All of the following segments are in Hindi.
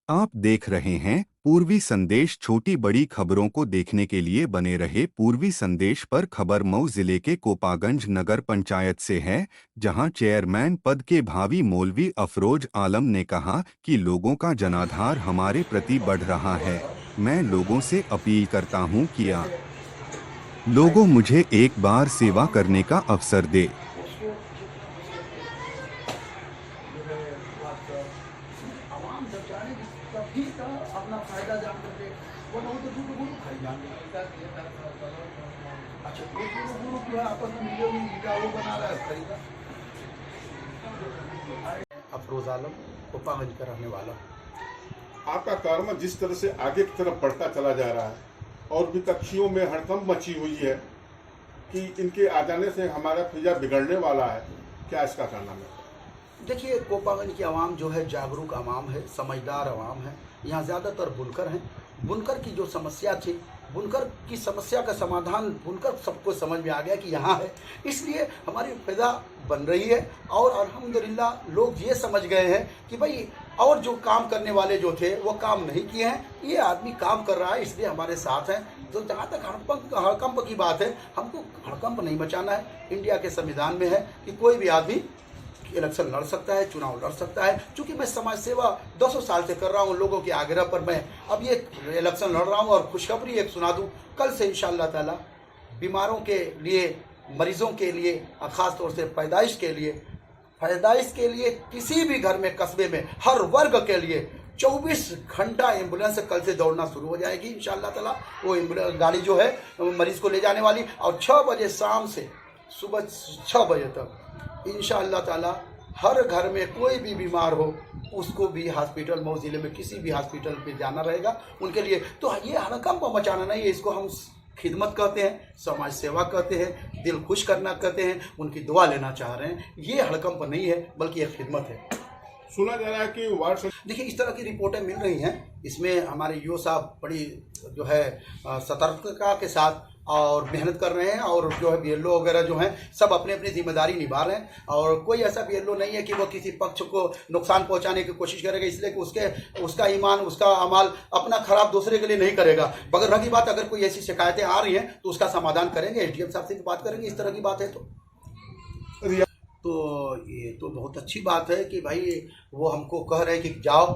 आप देख रहे हैं पूर्वी संदेश। छोटी बड़ी खबरों को देखने के लिए बने रहे पूर्वी संदेश पर। खबर मऊ जिले के कोपागंज नगर पंचायत से है, जहां चेयरमैन पद के भावी मौलवी अफरोज आलम ने कहा कि लोगों का जनाधार हमारे प्रति बढ़ रहा है। मैं लोगों से अपील करता हूं कि लोगों मुझे एक बार सेवा करने का अवसर दे। आवाम जब जानेगी तभी तो अपना फायदा जान करके वो ना हो तो दूर दूर खाई जाएंगे। अच्छा दूर जो है आपस में मिले हुए ईटा वो बना रहा है खरीदा। अफरोज आलम कोपागंज का रहने वाला। आपका कर्म जिस तरह से आगे की तरफ बढ़ता चला जा रहा है और विपक्षियों में हड़कंप मची हुई है कि इनके आ जाने से हमारा फिजा बिगड़ने वाला है, क्या इसका कहना है? देखिए, कोपागंज की आवाम जो है जागरूक आवाम है, समझदार आवाम है। यहाँ ज़्यादातर बुनकर हैं। बुनकर की जो समस्या थी, बुनकर की समस्या का समाधान बुनकर सबको समझ में आ गया कि यहाँ है, इसलिए हमारी फिजा बन रही है। और अल्हम्दुलिल्लाह लोग ये समझ गए हैं कि भाई और जो काम करने वाले जो थे वो काम नहीं किए हैं, ये आदमी काम कर रहा है इसलिए हमारे साथ हैं। तो जहाँ तक हड़कंप की बात है, हमको हड़कंप नहीं मचाना है। इंडिया के संविधान में है कि कोई भी आदमी इलेक्शन लड़ सकता है, चुनाव लड़ सकता है। चूंकि मैं समाज सेवा 200 साल से कर रहा हूँ, लोगों के आग्रह पर मैं अब ये इलेक्शन लड़ रहा हूँ। और खुशखबरी एक सुना दूँ, कल से इंशाअल्लाह ताला बीमारों के लिए, मरीजों के लिए, खास तौर से पैदाइश के लिए किसी भी घर में, कस्बे में, हर वर्ग के लिए 24 घंटा एम्बुलेंस कल से दौड़ना शुरू हो जाएगी इंशाअल्लाह ताला। वो एम्बुलेंस गाड़ी जो है मरीज को ले जाने वाली, और 6 बजे शाम से सुबह 6 बजे तक इंशाअल्लाह ताला हर घर में कोई भी बीमार हो उसको भी हॉस्पिटल, मऊ जिले में किसी भी हॉस्पिटल पे जाना रहेगा उनके लिए। तो ये हड़कंप मचाना नहीं है, इसको हम खिदमत कहते हैं, समाज सेवा कहते हैं, दिल खुश करना कहते हैं, उनकी दुआ लेना चाह रहे हैं। ये हड़कंप नहीं है बल्कि ये खिदमत है। सुना जा रहा है कि वार्ड से देखिए, इस तरह की रिपोर्टें मिल रही हैं। इसमें हमारे यूओ साहब बड़ी जो है सतर्कता के साथ और मेहनत कर रहे हैं, और जो है बीएलओ वगैरह जो हैं सब अपनी अपनी जिम्मेदारी निभा रहे हैं। और कोई ऐसा बीएलओ नहीं है कि वो किसी पक्ष को नुकसान पहुंचाने की कोशिश करेगा, इसलिए कि उसका ईमान, उसका अमाल अपना खराब दूसरे के लिए नहीं करेगा। मगर रही बात, अगर कोई ऐसी शिकायतें आ रही हैं तो उसका समाधान करेंगे, एसडीएम साहब से भी बात करेंगे। इस तरह की बात है तो ये तो बहुत अच्छी बात है कि भाई वो हमको कह रहे हैं कि जाओ,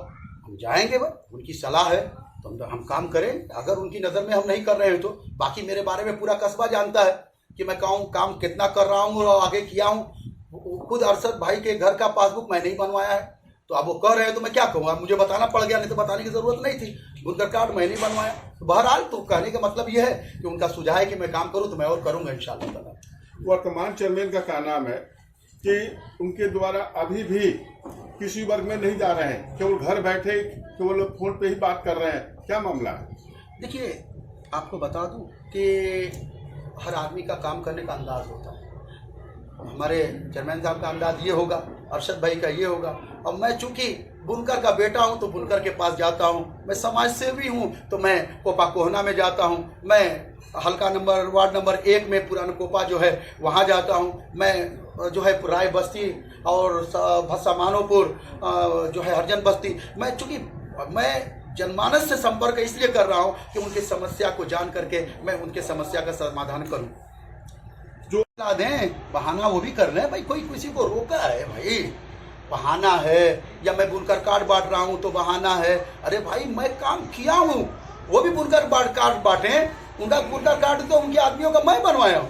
हम जाएंगे। भाई उनकी सलाह है तो हम काम करें। अगर उनकी नज़र में हम नहीं कर रहे हैं तो बाकी मेरे बारे में पूरा कस्बा जानता है कि मैं काम कितना कर रहा हूँ और आगे किया हूँ। खुद अरशद भाई के घर का पासबुक मैं नहीं बनवाया है, तो अब वो कह रहे हैं तो मैं क्या कहूँगा, मुझे बताना पड़ गया, नहीं तो बताने की ज़रूरत नहीं थी। बुनकर कार्ड मैं नहीं बनवाया। तो बहरहाल तो कहने का मतलब ये है कि उनका सुझाव है कि मैं काम करूँ तो मैं और करूँगा इंशाअल्लाह ताला। वर्तमान चेयरमैन का क्या नाम है कि उनके द्वारा अभी भी किसी वर्ग में नहीं जा रहे हैं, केवल घर बैठे केवल फोन पे ही बात कर रहे हैं, क्या मामला है? देखिए, आपको बता दूं कि हर आदमी का काम करने का अंदाज होता है। हमारे चेयरमैन साहब का अंदाज ये होगा, अरशद भाई का ये होगा। और मैं चूंकि बुनकर का बेटा हूं तो बुनकर के पास जाता हूं, मैं समाज सेवी हूं तो मैं कोपा कोहना में जाता हूं, मैं हल्का नंबर वार्ड नंबर 1 में पुराना कोपा जो है वहां जाता हूं, मैं जो है राय बस्ती और भस्सा मानोपुर जो है हरजन बस्ती, मैं चूंकि मैं जनमानस से संपर्क इसलिए कर रहा हूं कि उनकी समस्या को जान करके मैं उनके समस्या का समाधान करूं। जो ला दें बहाना वो भी कर रहे हैं भाई, कोई किसी को रोका है भाई, बहाना है। या मैं बुनकर कार्ड बांट रहा हूं तो बहाना है। अरे भाई मैं काम किया हूं, वो भी बुनकर कार्ड बांटे, उनका बुनकर कार्ड तो उनके आदमियों का मैं बनवाया हूं,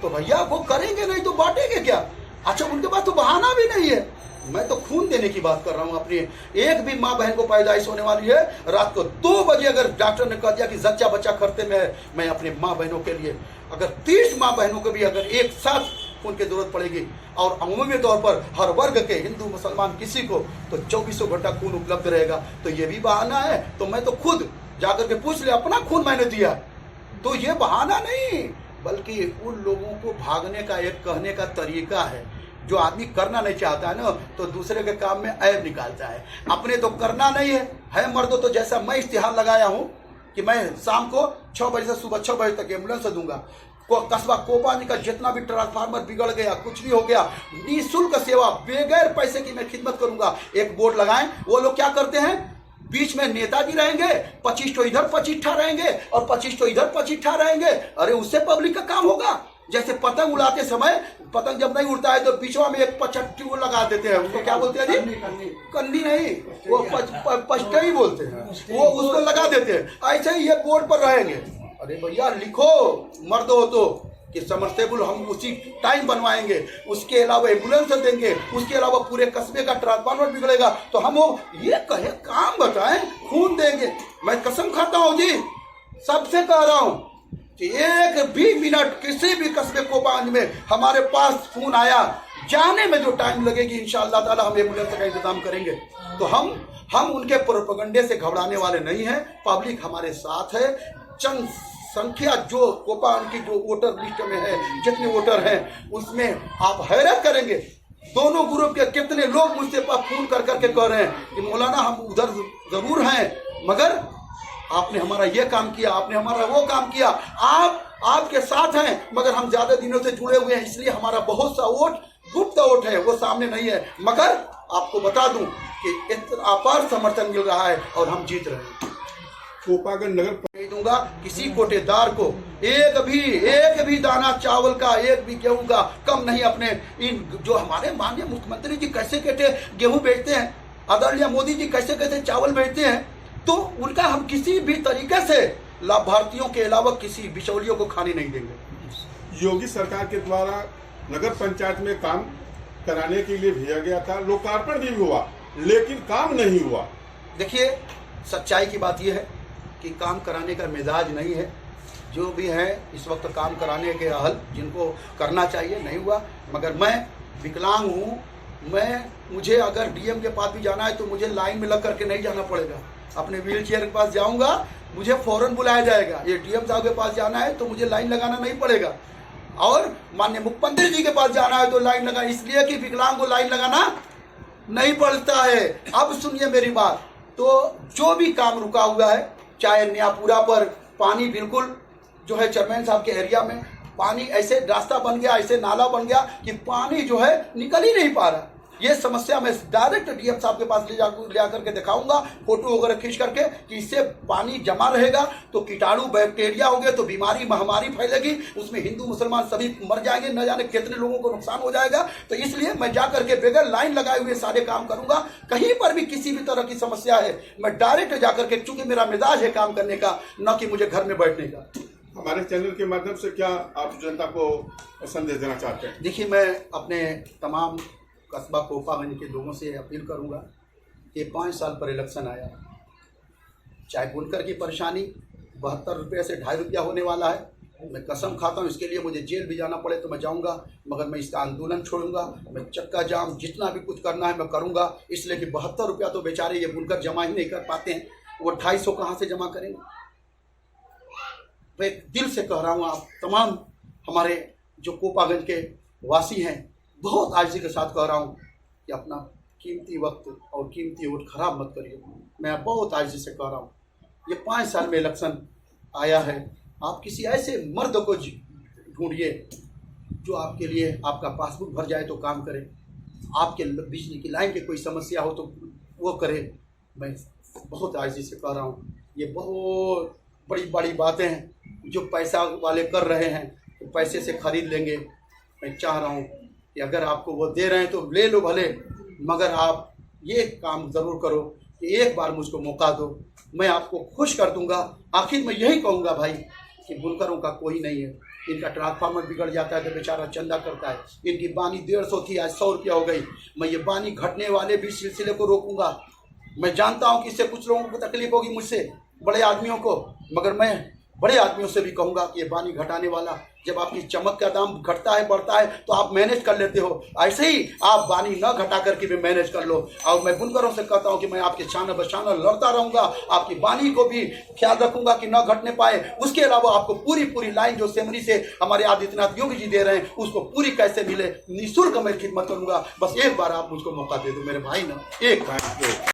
तो भैया वो करेंगे नहीं तो बांटेंगे क्या? अच्छा, उनके पास तो बहाना भी नहीं है। मैं तो खून देने की बात कर रहा हूँ अपनी। एक भी माँ बहन को पैदाइश होने वाली है, रात को 2 बजे अगर डॉक्टर ने कह दिया कि जच्चा बच्चा करते में, मैं अपने माँ बहनों के लिए अगर 30 माँ बहनों को भी अगर एक साथ खून की जरूरत पड़ेगी, और अमूमी तौर पर हर वर्ग के, हिंदू मुसलमान किसी को, तो 24 घंटा खून उपलब्ध रहेगा। तो ये भी बहाना है? तो मैं तो खुद जाकर के पूछ ले, अपना खून मैंने दिया। तो ये बहाना नहीं, बल्कि उन लोगों को भागने का एक कहने का तरीका है। जो आदमी करना नहीं चाहता है ना, तो दूसरे के काम में ऐब निकालता है। अपने तो करना नहीं है मर्दों, तो जैसा मैं इश्तिहार लगाया हूँ कि मैं शाम को 6 बजे से सुबह 6 बजे तक एम्बुलेंस दूंगा। कस्बा कोपागंज का जितना भी ट्रांसफार्मर बिगड़ गया, कुछ भी हो गया, निःशुल्क सेवा, बगैर पैसे की मैं खिदमत करूंगा। एक बोर्ड लगाएं, वो लोग क्या करते हैं, बीच में नेताजी रहेंगे, 25 तो इधर 25 रहेंगे और 25 तो इधर 25 रहेंगे। अरे उससे पब्लिक का काम होगा। जैसे पतंग उड़ाते समय, पतंग जब नहीं उड़ता है तो बीचवा में एक 25 को लगा देते हैं, उसको क्या बोलते हैं जी? कंडी नहीं, वो पचटे ही बोलते हैं, वो उसको लगा देते हैं। ऐसे ही ये बोर्ड पर रहेंगे। अरे भैया लिखो, मर्द हो तो कि समरसेबल हम उसी टाइम बनवाएंगे, उसके अलावा एम्बुलेंस देंगे, उसके अलावा पूरे कस्बे का ट्रांसफार्मर बिगड़ेगा तो हम वो ये कहे काम बताएं, खून देंगे। मैं कसम खाता हूं जी, सबसे कह रहा हूं कि एक भी मिनट किसी भी कस्बे कोपागंज में हमारे पास फोन आया, जाने में जो टाइम लगेगी इंशाअल्लाह ताला हम एम्बुलेंस का इंतजाम करेंगे। तो हम उनके प्रोपेगेंडे से घबराने वाले नहीं हैं। पब्लिक हमारे साथ है। चंद संख्या जो कोपागंज की जो वोटर लिस्ट में है, जितने वोटर हैं उसमें आप हैरत करेंगे, दोनों ग्रुप के कितने लोग मुझसे फोन कर करके कह रहे हैं कि मौलाना हम उधर जरूर हैं मगर आपने हमारा ये काम किया, आपने हमारा वो काम किया, आपके साथ हैं मगर हम ज्यादा दिनों से जुड़े हुए हैं इसलिए हमारा बहुत सा वोट गुप्त वोट है, वो सामने नहीं है। मगर आपको बता दूं कि इतना अपार समर्थन मिल रहा है और हम जीत रहे हैं। कोपागंज नगर नहीं दूंगा किसी कोटेदार को एक भी दाना चावल का, एक भी गेहूं का कम नहीं। अपने इन जो हमारे माननीय मुख्यमंत्री जी कैसे कैसे गेहूं बेचते हैं, आदरणीय मोदी जी कैसे कैसे चावल बेचते हैं, तो उनका हम किसी भी तरीके से लाभार्थियों के अलावा किसी बिचौलियों को खाने नहीं देंगे। योगी सरकार के द्वारा नगर पंचायत में काम कराने के लिए भेजा गया था, लोकार्पण भी हुआ लेकिन काम नहीं हुआ। देखिए सच्चाई की बात यह है कि काम कराने का मिजाज नहीं है। जो भी है इस वक्त काम कराने के अहल जिनको करना चाहिए नहीं हुआ। मगर मैं विकलांग हूँ, मुझे अगर डीएम के पास भी जाना है तो मुझे लाइन में लग करके नहीं जाना पड़ेगा। अपने व्हील चेयर के पास जाऊंगा, मुझे फौरन बुलाया जाएगा। ये डीएम साहब के पास जाना है तो मुझे लाइन लगाना नहीं पड़ेगा। और माननीय मुख्यमंत्री जी के पास जाना है तो लाइन लगा, इसलिए कि विकलांग को लाइन लगाना नहीं पड़ता है। अब सुनिए मेरी बात, तो जो भी काम रुका हुआ है, चाहे न्यापुरा पर पानी बिल्कुल जो है चेयरमैन साहब के एरिया में पानी ऐसे रास्ता बन गया, ऐसे नाला बन गया कि पानी जो है निकल ही नहीं पा रहा। ये समस्या मैं डायरेक्ट डीएम साहब के पास ले जाकर के दिखाऊंगा, फोटो वगैरह खींच करके कि इससे पानी जमा रहेगा तो कीटाणु बैक्टीरिया होंगे तो बीमारी महामारी फैलेगी, उसमें हिंदू मुसलमान सभी मर जाएंगे, न जाने कितने लोगों को नुकसान हो जाएगा। तो इसलिए मैं जा करके बगैर लाइन लगाए हुए सारे काम करूंगा। कहीं पर भी किसी भी तरह की समस्या है मैं डायरेक्ट जाकर के, चूंकि मेरा मिजाज है काम करने का, न कि मुझे घर में बैठने का। हमारे चैनल के माध्यम से क्या आप जनता को संदेश देना चाहते हैं? देखिए, मैं अपने तमाम कस्बा कोपागंज के लोगों से अपील करूंगा कि 5 साल पर इलेक्शन आया, चाहे बुनकर की परेशानी 72 रुपये से 2.5 रुपया होने वाला है। मैं कसम खाता हूं इसके लिए मुझे जेल भी जाना पड़े तो मैं जाऊंगा, मगर मैं इसका आंदोलन छोड़ूंगा। मैं चक्का जाम जितना भी कुछ करना है मैं करूंगा, इसलिए कि 72 रुपया तो बेचारे ये बुनकर जमा ही नहीं कर पाते हैं, वो 250 कहाँ से जमा करेंगे। मैं दिल से कह रहा हूँ, आप तमाम हमारे जो कोपागंज के वासी हैं, बहुत आजिज़ी के साथ कह रहा हूँ कि अपना कीमती वक्त और कीमती वोट खराब मत करिए। मैं बहुत आजिज़ी से कह रहा हूँ, ये 5 साल में इलेक्शन आया है, आप किसी ऐसे मर्द को ढूंढिए जो आपके लिए आपका पासबुक भर जाए तो काम करे, आपके बिजली की लाइन की कोई समस्या हो तो वो करे। मैं बहुत आजिज़ी से कह रहा हूँ, ये बहुत बड़ी बड़ी बातें हैं जो पैसा वाले कर रहे हैं, तो पैसे से खरीद लेंगे। मैं चाह रहा हूँ कि अगर आपको वो दे रहे हैं तो ले लो भले, मगर आप ये काम ज़रूर करो कि एक बार मुझको मौका दो, मैं आपको खुश कर दूंगा। आखिर मैं यही कहूँगा भाई कि बुनकरों का कोई नहीं है, इनका ट्रांसफार्मर बिगड़ जाता है तो बेचारा चंदा करता है। इनकी बानी 150 थी, आज 100 रुपया हो गई। मैं ये बानी घटने वाले भी सिलसिले को रोकूंगा। मैं जानता हूँ कि इससे कुछ लोगों को तकलीफ होगी, मुझसे बड़े आदमियों को, मगर मैं बड़े आदमियों से भी कहूँगा कि ये बानी घटाने वाला, जब आपकी चमक का दाम घटता है बढ़ता है तो आप मैनेज कर लेते हो, ऐसे ही आप बानी न घटा करके भी मैनेज कर लो। और मैं बुनकरों से कहता हूँ कि मैं आपके शान बशाना लड़ता रहूँगा, आपकी बानी को भी ख्याल रखूँगा कि न घटने पाए। उसके अलावा आपको पूरी लाइन जो सेमरी से हमारे आदित्यनाथ योगी जी दे रहे हैं उसको पूरी कैसे मिले, निःशुल्क मैं खिदमत करूँगा। बस एक बार आप मुझको मौका दे दो मेरे भाई ना, एक बार।